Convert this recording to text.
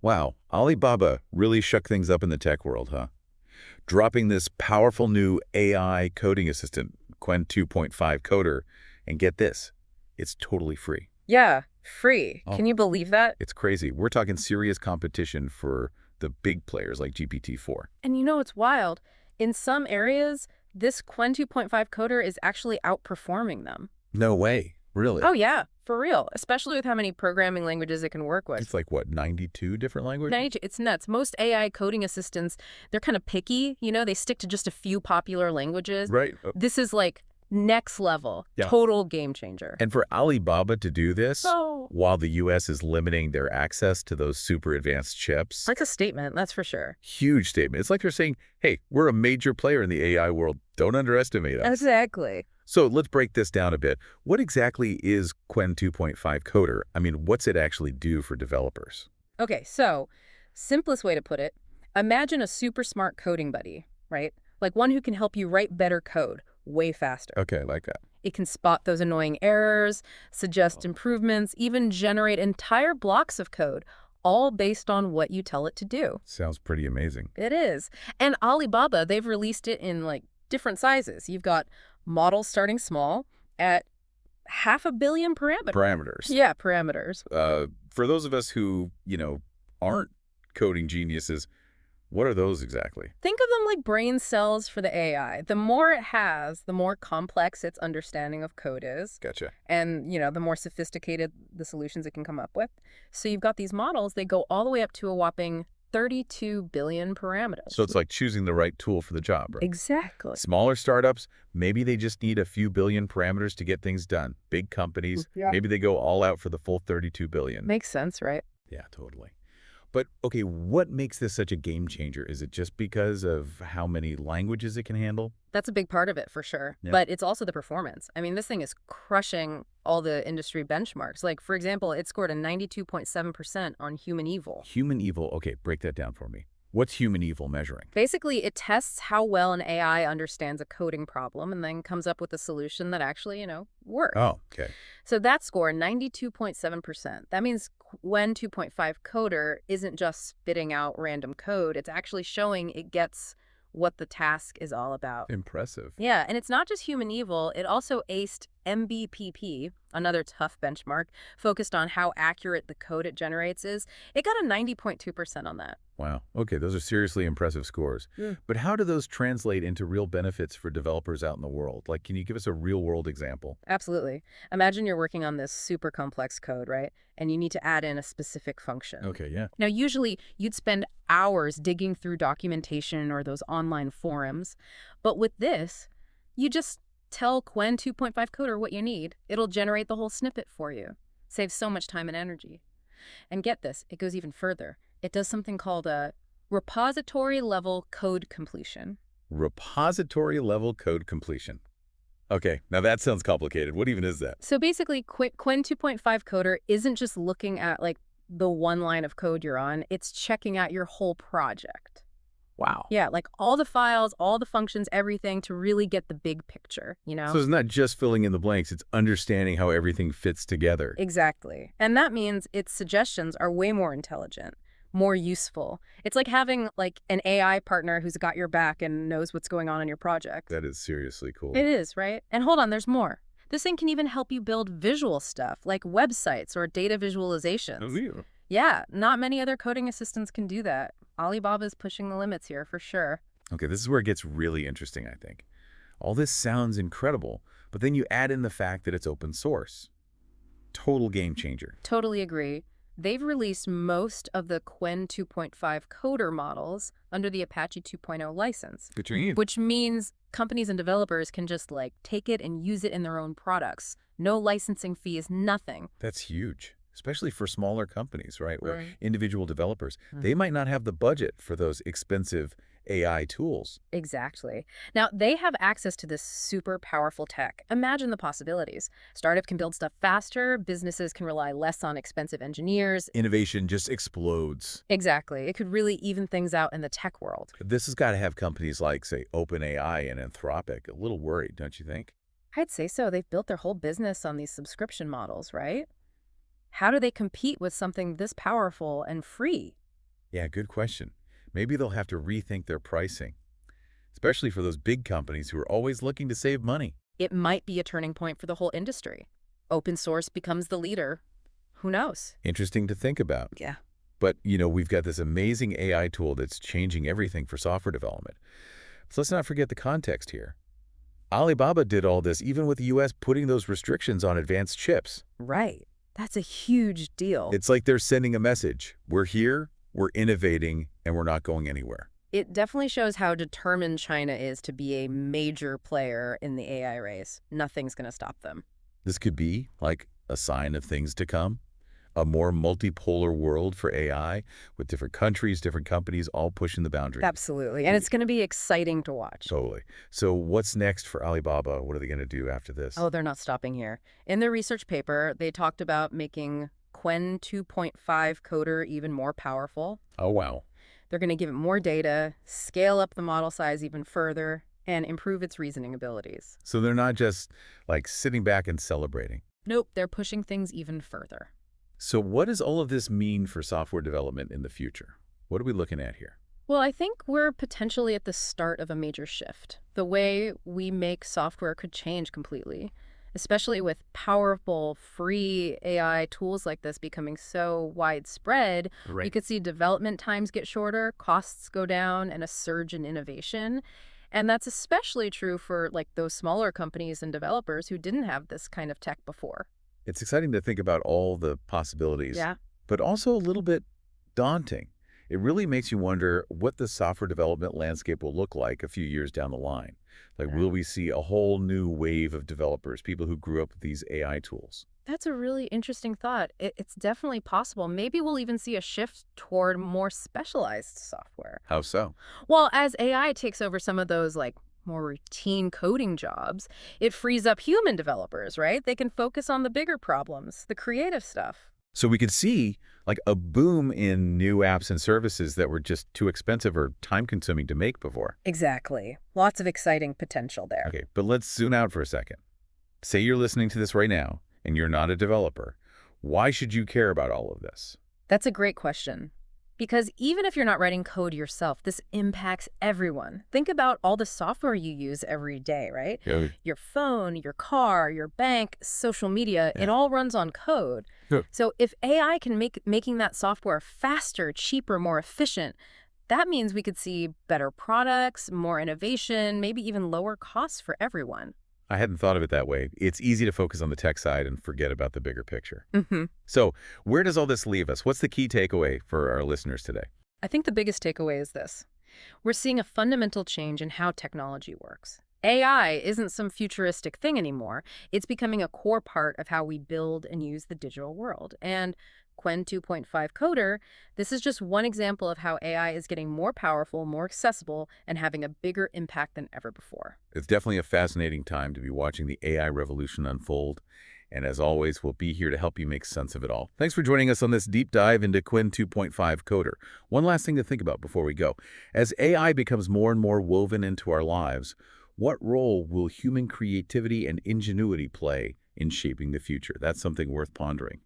Wow, Alibaba really shook things up in the tech world, huh? Dropping this powerful new AI coding assistant, Qwen 2.5 Coder, and get this, it's totally free. Yeah, free. Oh, Can you believe that? it's crazy. We're talking serious competition for the big players like GPT-4. And you know it's wild. In some areas, this Qwen 2.5 coder is actually outperforming them. No way. Oh Really? yeah, for real, especially with how many programming languages it can work with. It's like, what, 92 different languages? 92, it's nuts. Most AI coding assistants, they're kind of picky, they stick to just a few popular languages. Right. This is like next level, Yeah. total game changer. And for Alibaba to do this, So, while the U.S. is limiting their access to those super advanced chips, like a statement, that's for sure. huge statement. It's like they're saying, hey, we're a major player in the AI world. Don't underestimate us. Exactly. So let's break this down a bit. What exactly is Qwen 2.5 Coder? I mean, what's it actually do for developers? Okay, so simplest way to put it, imagine a super smart coding buddy, right? Like one who can help you write better code way faster. Okay, I like that. It can spot those annoying errors, suggest improvements, even generate entire blocks of code, all based on what you tell it to do. Sounds pretty amazing. It is. And Alibaba, they've released it in like different sizes. You've got models starting small at 500 million parameters. Parameters. Yeah, parameters. For those of us who, aren't coding geniuses, what are those exactly? Think of them like brain cells for the AI. The more it has, the more complex its understanding of code is. Gotcha. And, the more sophisticated the solutions it can come up with. So you've got these models, they go all the way up to a whopping 32 billion parameters. So it's like choosing the right tool for the job, right? Exactly. Smaller startups, maybe they just need a few billion parameters to get things done. Big companies, Yeah. maybe they go all out for the full 32 billion. Makes sense, right? Yeah, totally. But, okay, what makes this such a game changer? Is it just because of how many languages it can handle? That's a big part of it for sure. Yeah. But it's also the performance. I mean, this thing is crushing all the industry benchmarks. Like, for example, it scored a 92.7% on human evil. Human evil, okay, break that down for me. What's human evil measuring? Basically, it tests how well an AI understands a coding problem and then comes up with a solution that actually, works. Oh, okay. So that score, 92.7%. That means Qwen 2.5 Coder isn't just spitting out random code. It's actually showing it gets what the task is all about. Impressive. Yeah, and it's not just human evil. It also aced MBPP, another tough benchmark, focused on how accurate the code it generates is. It got a 90.2% on that. Wow. Okay, those are seriously impressive scores. Mm. But how do those translate into real benefits for developers out in the world? Like, can you give us a real-world example? Absolutely. Imagine you're working on this super complex code, right? And you need to add in a specific function. Okay, yeah. Now, usually you'd spend hours digging through documentation or those online forums. But with this, you just tell Qwen 2.5 Coder what you need. It'll generate the whole snippet for you. Saves so much time and energy. And get this, it goes even further. It does something called a repository-level code completion. Repository-level code completion. Okay, now that sounds complicated. What even is that? So basically, Qwen 2.5 Coder isn't just looking at like the one line of code you're on, it's checking out your whole project. Wow. Yeah, like all the files, all the functions, everything to really get the big picture, So it's not just filling in the blanks, it's understanding how everything fits together. Exactly. And that means its suggestions are way more intelligent, more useful. It's like having like an AI partner who's got your back and knows what's going on in your project. That is seriously cool. It is, right? And hold on, there's more. This thing can even help you build visual stuff like websites or data visualizations. Oh, yeah. Yeah, not many other coding assistants can do that. Alibaba's pushing the limits here for sure. Okay, this is where it gets really interesting, I think. All this sounds incredible, but then you add in the fact that it's open source. Total game changer. Totally agree. They've released most of the Qwen 2.5 Coder models under the Apache 2.0 license, which means companies and developers can just like take it and use it in their own products. No licensing fees, nothing. That's huge, especially for smaller companies, right? Where Right. individual developers, they might not have the budget for those expensive AI tools. Exactly. Now, they have access to this super powerful tech. Imagine the possibilities. Startups can build stuff faster, businesses can rely less on expensive engineers. Innovation just explodes. Exactly. It could really even things out in the tech world. This has got to have companies like, say, OpenAI and Anthropic a little worried, don't you think? I'd say so. They've built their whole business on these subscription models, right? How do they compete with something this powerful and free? Yeah, good question. Maybe they'll have to rethink their pricing, especially for those big companies who are always looking to save money. It might be a turning point for the whole industry. Open source becomes the leader. Who knows? Interesting to think about. Yeah. But, we've got this amazing AI tool that's changing everything for software development. So let's not forget the context here. Alibaba did all this even with the U.S. putting those restrictions on advanced chips. Right. That's a huge deal. It's like they're sending a message. We're here, we're innovating, and we're not going anywhere. It definitely shows how determined China is to be a major player in the AI race. Nothing's going to stop them. This could be like a sign of things to come. A more multipolar world for AI with different countries, different companies, all pushing the boundaries. Absolutely. And it's going to be exciting to watch. Totally. So what's next for Alibaba? What are they going to do after this? Oh, they're not stopping here. In their research paper, they talked about making Qwen 2.5 coder even more powerful. Oh, wow. They're going to give it more data, scale up the model size even further, and improve its reasoning abilities. So they're not just like sitting back and celebrating. Nope, they're pushing things even further. So what does all of this mean for software development in the future? What are we looking at here? Well, I think we're potentially at the start of a major shift. The way we make software could change completely, especially with powerful, free AI tools like this becoming so widespread. Right. You could see development times get shorter, costs go down, and a surge in innovation. And that's especially true for like those smaller companies and developers who didn't have this kind of tech before. It's exciting to think about all the possibilities, Yeah. but also a little bit daunting. It really makes you wonder what the software development landscape will look like a few years down the line. Like, Yeah. will we see a whole new wave of developers, people who grew up with these AI tools? That's a really interesting thought. It's definitely possible. Maybe we'll even see a shift toward more specialized software. How so? Well, as AI takes over some of those like more routine coding jobs, it frees up human developers, right? They can focus on the bigger problems, the creative stuff. So we could see like a boom in new apps and services that were just too expensive or time-consuming to make before. Exactly. Lots of exciting potential there. Okay, but let's zoom out for a second. Say you're listening to this right now and you're not a developer. Why should you care about all of this? That's a great question. Because even if you're not writing code yourself, this impacts everyone. Think about all the software you use every day, right? Yeah. Your phone, your car, your bank, social media, Yeah. it all runs on code. Yeah. So if AI can make making that software faster, cheaper, more efficient, that means we could see better products, more innovation, maybe even lower costs for everyone. I hadn't thought of it that way. It's easy to focus on the tech side and forget about the bigger picture. Mm-hmm. So where does all this leave us? What's the key takeaway for our listeners today? I think the biggest takeaway is this. We're seeing a fundamental change in how technology works. AI isn't some futuristic thing anymore. It's becoming a core part of how we build and use the digital world. And Qwen 2.5 Coder, this is just one example of how AI is getting more powerful, more accessible, and having a bigger impact than ever before. It's definitely a fascinating time to be watching the AI revolution unfold. And as always, we'll be here to help you make sense of it all. Thanks for joining us on this deep dive into Qwen 2.5 Coder. One last thing to think about before we go. As AI becomes more and more woven into our lives, what role will human creativity and ingenuity play in shaping the future? That's something worth pondering.